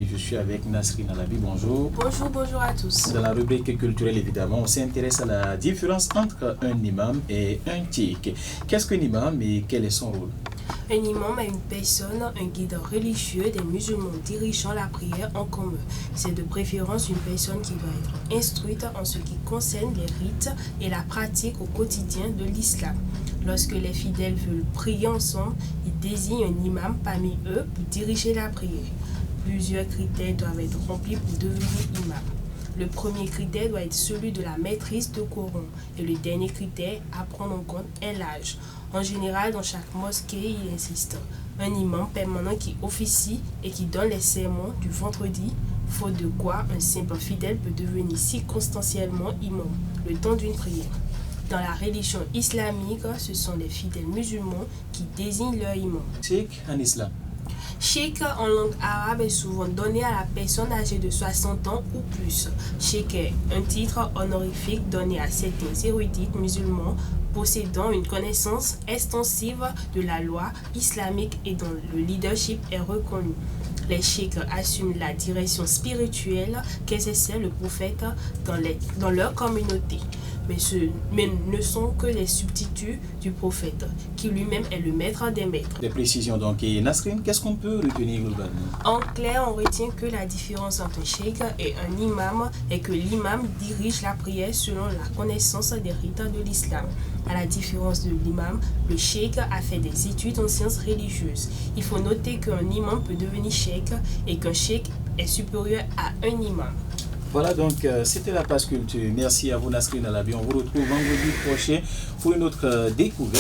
Je suis avec Nasrine Alabi, bonjour. Bonjour à tous. Dans la rubrique culturelle, évidemment, on s'intéresse à la différence entre un imam et un cheikh. Qu'est-ce qu'un imam et quel est son rôle? Un imam est une personne, un guide religieux des musulmans dirigeant la prière en commun. C'est de préférence une personne qui va être instruite en ce qui concerne les rites et la pratique au quotidien de l'islam. Lorsque les fidèles veulent prier ensemble, ils désignent un imam parmi eux pour diriger la prière. Plusieurs critères doivent être remplis pour devenir imam. Le premier critère doit être celui de la maîtrise du Coran et le dernier critère à prendre en compte est l'âge. En général, dans chaque mosquée, il existe un imam permanent qui officie et qui donne les sermons du vendredi, faute de quoi un simple fidèle peut devenir circonstanciellement imam le temps d'une prière. Dans la religion islamique, ce sont les fidèles musulmans qui désignent leur imam. Cheikh en islam. Cheikh en langue arabe est souvent donné à la personne âgée de 60 ans ou plus. Cheikh est un titre honorifique donné à certains érudits musulmans possédant une connaissance extensive de la loi islamique et dont le leadership est reconnu. Les cheikhs assument la direction spirituelle qu'exerçait le prophète dans leur communauté, mais ne sont que les substituts du prophète, qui lui-même est le maître des maîtres. Des précisions donc. Et Nasrine, qu'est-ce qu'on peut retenir globalement? En clair, on retient que la différence entre un cheikh et un imam est que l'imam dirige la prière selon la connaissance des rites de l'islam. À la différence de l'imam, le cheikh a fait des études en sciences religieuses. Il faut noter qu'un imam peut devenir cheikh et qu'un cheikh est supérieur à un imam. Voilà donc, c'était la page culture. Merci à vous Nasrine Alabi. On vous retrouve vendredi prochain pour une autre découverte.